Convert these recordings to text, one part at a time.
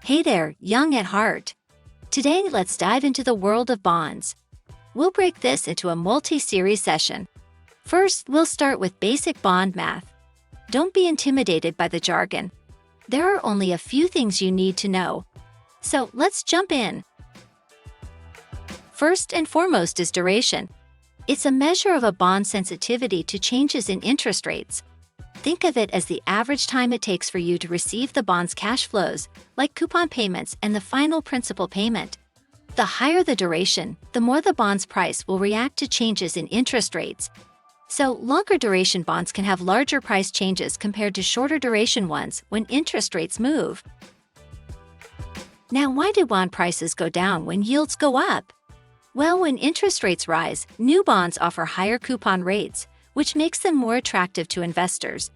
Hey there, young at heart. Today, let's dive into the world of bonds. We'll break this into a multi-series session. First, we'll start with basic bond math. Don't be intimidated by the jargon. There are only a few things you need to know. So, let's jump in. First and foremost is duration. It's a measure of a bond's sensitivity to changes in interest rates. Think of it as the average time it takes for you to receive the bond's cash flows, like coupon payments and the final principal payment. The higher the duration, the more the bond's price will react to changes in interest rates. So, longer duration bonds can have larger price changes compared to shorter duration ones when interest rates move. Now, why do bond prices go down when yields go up? Well, when interest rates rise, new bonds offer higher coupon rates, which makes them more attractive to investors.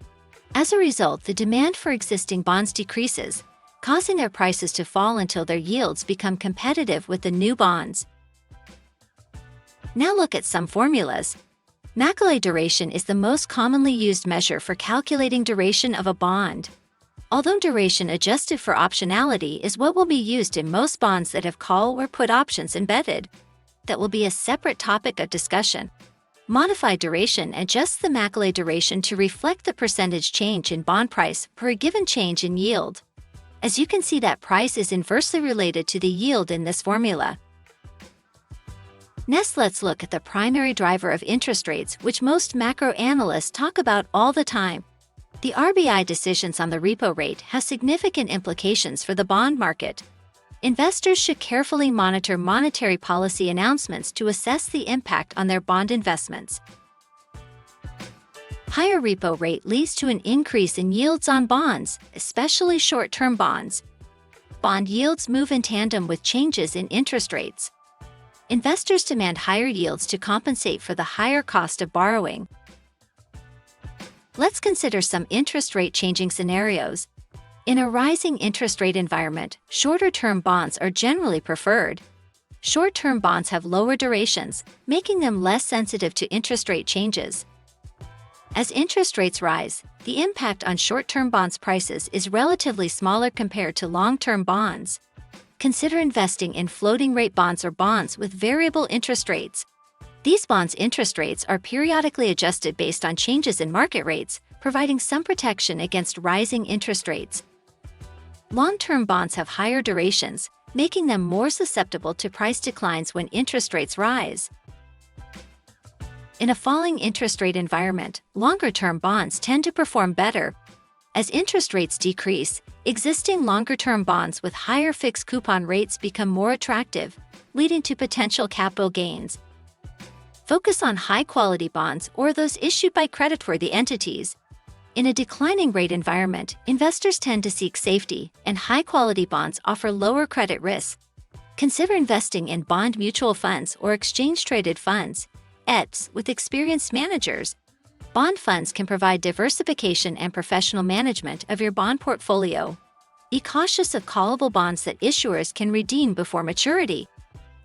As a result, the demand for existing bonds decreases, causing their prices to fall until their yields become competitive with the new bonds. Now look at some formulas. Macaulay duration is the most commonly used measure for calculating duration of a bond. Although duration adjusted for optionality is what will be used in most bonds that have call or put options embedded, that will be a separate topic of discussion. Modified duration adjusts the Macaulay duration to reflect the percentage change in bond price per a given change in yield. As you can see, that price is inversely related to the yield in this formula. Next, let's look at the primary driver of interest rates, which most macro analysts talk about all the time. The RBI decisions on the repo rate have significant implications for the bond market. Investors should carefully monitor monetary policy announcements to assess the impact on their bond investments. Higher repo rate leads to an increase in yields on bonds, especially short-term bonds. Bond yields move in tandem with changes in interest rates. Investors demand higher yields to compensate for the higher cost of borrowing. Let's consider some interest rate changing scenarios. In a rising interest rate environment, shorter-term bonds are generally preferred. Short-term bonds have lower durations, making them less sensitive to interest rate changes. As interest rates rise, the impact on short-term bonds prices is relatively smaller compared to long-term bonds. Consider investing in floating-rate bonds or bonds with variable interest rates. These bonds' interest rates are periodically adjusted based on changes in market rates, providing some protection against rising interest rates. Long-term bonds have higher durations, making them more susceptible to price declines when interest rates rise. In a falling interest rate environment, longer-term bonds tend to perform better. As interest rates decrease, existing longer-term bonds with higher fixed coupon rates become more attractive, leading to potential capital gains. Focus on high-quality bonds or those issued by creditworthy entities. In a declining rate environment, investors tend to seek safety, and high-quality bonds offer lower credit risk. Consider investing in bond mutual funds or exchange-traded funds, ETFs, with experienced managers. Bond funds can provide diversification and professional management of your bond portfolio. Be cautious of callable bonds that issuers can redeem before maturity.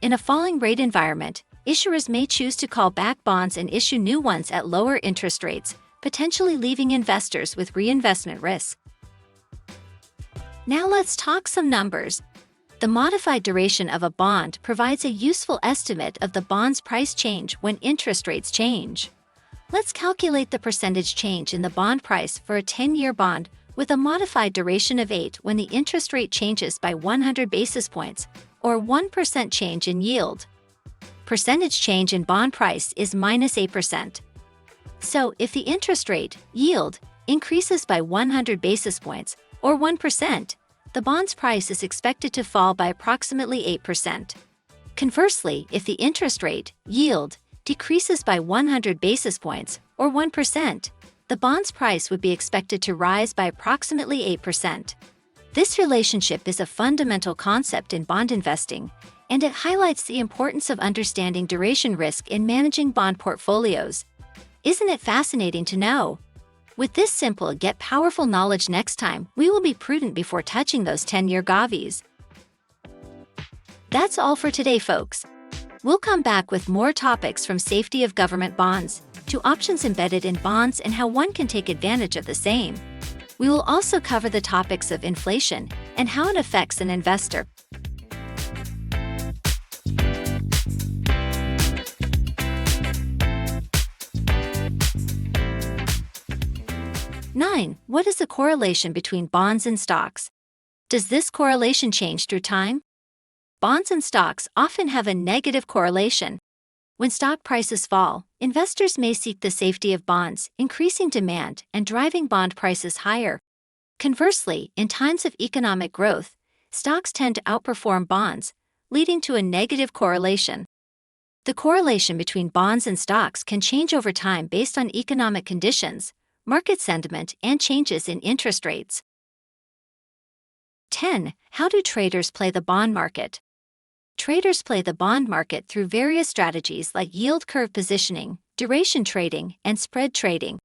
In a falling rate environment, issuers may choose to call back bonds and issue new ones at lower interest rates, potentially leaving investors with reinvestment risk. Now let's talk some numbers. The modified duration of a bond provides a useful estimate of the bond's price change when interest rates change. Let's calculate the percentage change in the bond price for a 10-year bond with a modified duration of 8 when the interest rate changes by 100 basis points, or 1% change in yield. Percentage change in bond price is minus 8%. So, if the interest rate, yield, increases by 100 basis points, or 1%, the bond's price is expected to fall by approximately 8%. Conversely, if the interest rate, yield, decreases by 100 basis points, or 1%, the bond's price would be expected to rise by approximately 8%. This relationship is a fundamental concept in bond investing, and it highlights the importance of understanding duration risk in managing bond portfolios. Isn't it fascinating to know? With this simple yet powerful knowledge, next time, we will be prudent before touching those 10-year govies. That's all for today, folks. We'll come back with more topics from safety of government bonds to options embedded in bonds and how one can take advantage of the same. We will also cover the topics of inflation, and how it affects an investor. 9. What is the correlation between bonds and stocks? Does this correlation change through time? Bonds and stocks often have a negative correlation. When stock prices fall, investors may seek the safety of bonds, increasing demand and driving bond prices higher. Conversely, in times of economic growth, stocks tend to outperform bonds, leading to a negative correlation. The correlation between bonds and stocks can change over time based on economic conditions, market sentiment, and changes in interest rates. 10. How do traders play the bond market? Traders play the bond market through various strategies like yield curve positioning, duration trading, and spread trading.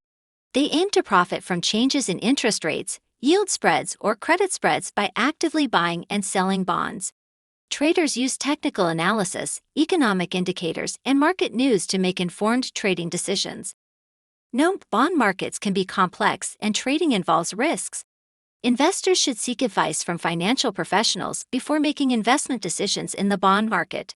They aim to profit from changes in interest rates, yield spreads, or credit spreads by actively buying and selling bonds. Traders use technical analysis, economic indicators, and market news to make informed trading decisions. Note: bond markets can be complex and trading involves risks. Investors should seek advice from financial professionals before making investment decisions in the bond market.